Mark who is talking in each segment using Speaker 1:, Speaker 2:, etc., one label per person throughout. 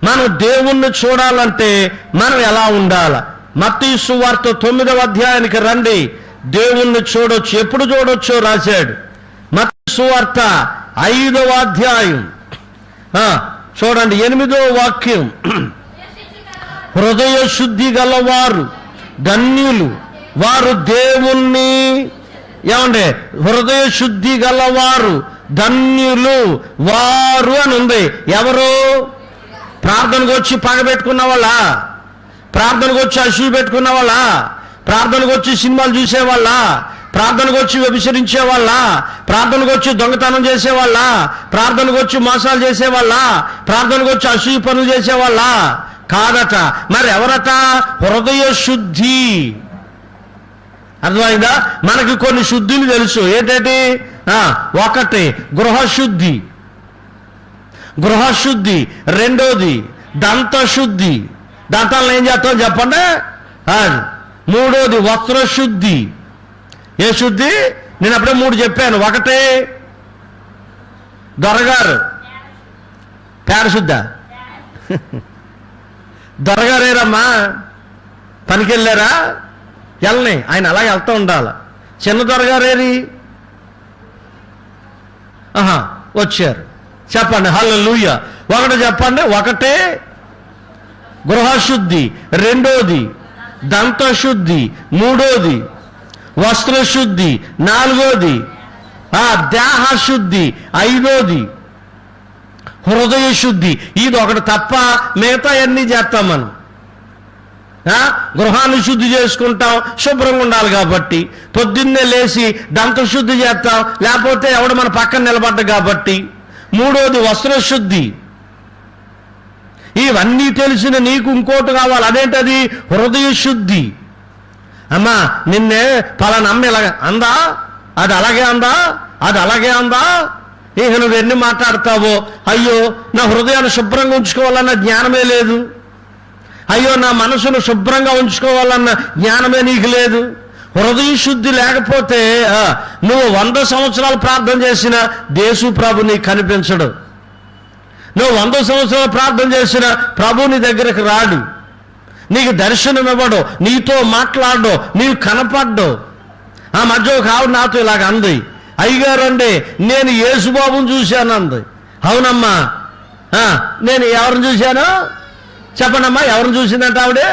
Speaker 1: మనం దేవుణ్ణి చూడాలంటే మనం ఎలా ఉండాలి? మత్తయి సువార్త 9వ అధ్యాయానికి రండి. దేవుణ్ణి చూడొచ్చు. ఎప్పుడు చూడొచ్చో రాశాడు. మత్తయి సువార్త 5వ అధ్యాయం చూడండి, 8వ వాక్యం. హృదయ శుద్ధి గలవారు ధన్యులు, వారు దేవుణ్ణి ఏమండి, హృదయ శుద్ధి గలవారు ధన్యులు వారు అని ఉంది. ఎవరు? ప్రార్థనకు వచ్చి పగబెట్టుకున్న వాళ్ళ, ప్రార్థనకు వచ్చి అసూయ పెట్టుకున్న వాళ్ళ, ప్రార్థనకు వచ్చి సినిమాలు చూసేవాళ్ళ, ప్రార్థనకు వచ్చి వ్యభిచరించే వాళ్ళ, ప్రార్థనకు వచ్చి దొంగతనం చేసేవాళ్ళ, ప్రార్థనకు వచ్చి మోసాలు చేసేవాళ్ళ, ప్రార్థనకు వచ్చి అసూయ పనులు చేసేవాళ్ళ కాదట. మరి ఎవరట? హృదయ శుద్ధి. అర్థమైందా? మనకి కొన్ని శుద్ధులు తెలుసు. ఏంటంటే ఒకటి గృహశుద్ధి, గృహశుద్ధి. రెండోది దంతశుద్ధి, దంతాలను ఏం చేస్తాం చెప్పండి. మూడోది వస్త్రశుద్ధి. ఏ శుద్ధి? నేను అప్పుడే 3 చెప్పాను. ఒకటి దొరగారు పేడ శుద్ధా? దొరగారేరమ్మా, పనికి వెళ్ళారా? వెళ్ళని, ఆయన అలా వెళ్తూ ఉండాలి. చిన్న దొరగారేరి వచ్చారు. చెప్పండి హల్లెలూయా. ఒకటి చెప్పండి. ఒకటే గృహశుద్ధి, రెండోది దంతశుద్ధి, మూడోది వస్త్రశుద్ధి, నాలుగోది దేహశుద్ధి, ఐదోది హృదయ శుద్ధి. ఇది ఒకటి తప్ప మిగతా అన్నీ చేస్తాం మనం. గృహాన్ని శుద్ధి చేసుకుంటాం, శుభ్రంగా ఉండాలి కాబట్టి. పొద్దున్నే లేచి దంతశుద్ధి చేస్తాం, లేకపోతే ఎవడు మన పక్కన నిలబడ్డ కాబట్టి. మూడోది వస్త్రశుద్ధి. ఇవన్నీ తెలిసిన నీకు ఇంకోటి కావాలి. అదేంటది? హృదయ శుద్ధి. అమ్మా నిన్నే పలానా అమ్మ ఇలాగ అందా, అది అలాగే అందా, అది అలాగే అందా, ఇక నువ్వు ఎన్ని మాట్లాడతావో. అయ్యో నా హృదయాన్ని శుభ్రంగా ఉంచుకోవాలన్న జ్ఞానమే లేదు. అయ్యో నా మనసును శుభ్రంగా ఉంచుకోవాలన్న జ్ఞానమే నీకు లేదు. హృదయ శుద్ధి లేకపోతే నువ్వు 100 సంవత్సరాలు ప్రార్థన చేసినా యేసు ప్రభు నీకు కనిపించడు. నువ్వు 100 సంవత్సరాలు ప్రార్థన చేసినా ప్రభు నీ దగ్గరకు రాడు, నీకు దర్శనం ఇవ్వడు, నీతో మాట్లాడడు, నీవు కనపడ్డు. ఆ మధ్య ఒక ఆవిడ నాతో ఇలాగ అంది, అయ్యగారు అండి నేను యేసుబాబుని చూశాను అంది. అవునమ్మా, నేను ఎవరిని చూశాను చెప్పండమ్మా. ఎవరిని చూసిందంటే ఆవిడే,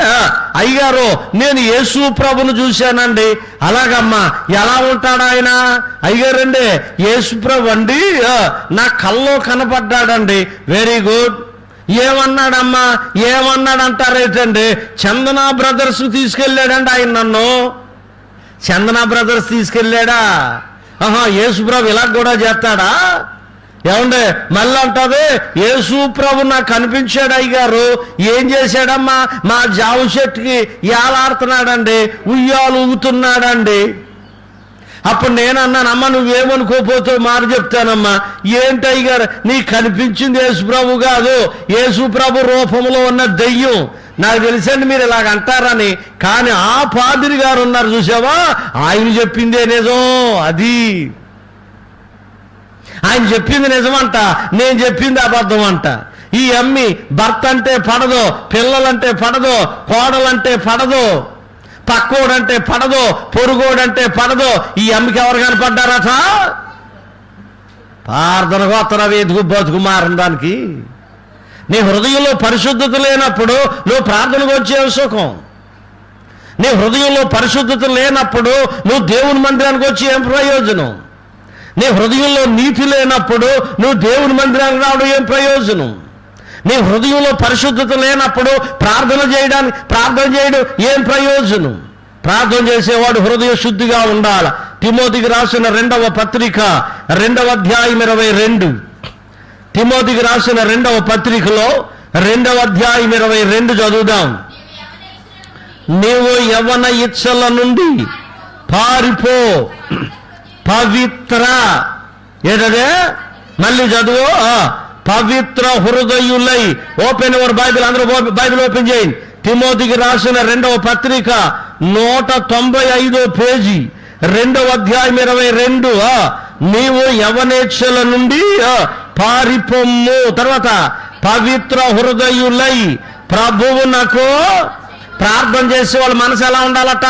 Speaker 1: అయ్యగారు నేను యేసు ప్రభును చూశానండి. అలాగమ్మా, ఎలా ఉంటాడు ఆయన? అయ్యగారండి యేసు ప్రభు అండి నా కల్లో కనపడ్డాడండి. Very good. ఏమన్నాడమ్మా? ఏమన్నాడంటారేటండి? చందన బ్రదర్స్ తీసుకెళ్ళాడండి ఆయన నన్ను. చందన బ్రదర్స్ తీసుకెళ్ళాడా? యేసు ప్రభు ఇలా కూడా చేస్తాడా? ఏమండే మళ్ళీ అంటది, యేసు ప్రభు నాకు కనిపించాడు అయ్యగారు. ఏం చేశాడమ్మా? మా జావు చెట్టుకి ఏలాడుతున్నాడండి, ఉయ్యాలు ఊగుతున్నాడండి. అప్పుడు నేనన్నాను, అమ్మ నువ్వేమనుకోపోతే మాట చెప్తానమ్మా. ఏంటి అయ్యగారు నీకు కనిపించింది యేసు ప్రభు కాదు, యేసు ప్రభు రూపంలో ఉన్న దెయ్యం. నాకు తెలుసండి మీరు ఇలాగ అంటారని, కానీ ఆ పాదిరి గారు ఉన్నారు చూసావా, ఆయన చెప్పిందే నిజం. అది ఆయన చెప్పింది నిజమంట, నేను చెప్పింది అబద్ధం అంట. ఈ అమ్మి భర్త అంటే పడదు, పిల్లలంటే పడదు, కోడలంటే పడదు, పక్కోడంటే పడదు, పొరుగోడంటే పడదు. ఈ అమ్మికి ఎవరు కనపడ్డారట? ప్రార్థన గోత్ర వేదికు బతుకు మారడానికి. నీ హృదయంలో పరిశుద్ధత లేనప్పుడు నువ్వు ప్రార్థనకు వచ్చే సుఖం. నీ హృదయంలో పరిశుద్ధత లేనప్పుడు నువ్వు దేవుని మందిరానికి వచ్చి ఏం ప్రయోజనం? నీ హృదయంలో నీతి లేనప్పుడు నువ్వు దేవుని మందిరానికి రావడం ఏం ప్రయోజనం? నీ హృదయంలో పరిశుద్ధత లేనప్పుడు ప్రార్థన చేయడం ఏం ప్రయోజనం? ప్రార్థన చేసేవాడు హృదయ శుద్ధిగా ఉండాలి. తిమోతికి రాసిన 2వ పత్రిక 2వ అధ్యాయం 22. తిమోతికి రాసిన 2వ పత్రికలో 2వ అధ్యాయం 22 చదువుదాం. నీవు యవ్వన ఇచ్చల నుండి పారిపో, పవిత్ర ఏదదే మళ్ళీ చదువు, పవిత్ర హృదయులై. ఓపెన్ యువర్ బైబిల్, అందరూ బైబిల్ ఓపెన్ చేయండి. తిమోతికి రాసిన 2వ పత్రిక 195వ పేజీ 2వ అధ్యాయం 22. నీవు యవ్వనేచ్ఛల నుండి పారిపోమ్ము. తర్వాత పవిత్ర హృదయులై ప్రభువునకు ప్రార్థన చేసే వాళ్ళ మనసు ఎలా ఉండాలట?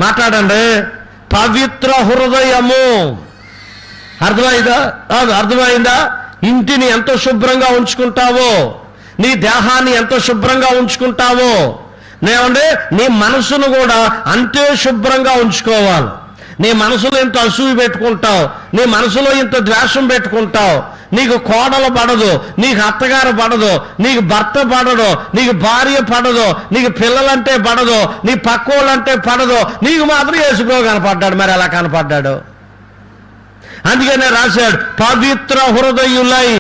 Speaker 1: మాట్లాడండి. పవిత్ర హృదయము. అర్థమైందా? ఇంటిని ఎంత శుభ్రంగా ఉంచుకుంటావో, నీ దేహాన్ని ఎంత శుభ్రంగా ఉంచుకుంటావో, నేనండి నీ మనసును కూడా అంతే శుభ్రంగా ఉంచుకోవాలి. నీ మనసులో ఇంత అసూయ పెట్టుకుంటావు, నీ మనసులో ఇంత ద్వేషం పెట్టుకుంటావు, నీకు కోడలు పడదు, నీకు అత్తగారు పడదు, నీకు భర్త పడదు, నీకు భార్య పడదు, నీకు పిల్లలంటే పడదు, నీ పక్కోళ్ళంటే పడదు, నీకు మాత్రం యేసుప్రభు కనపడ్డాడు. మరి ఎలా కనపడ్డాడు? అందుకనే రాశాడు, పవిత్ర హృదయులై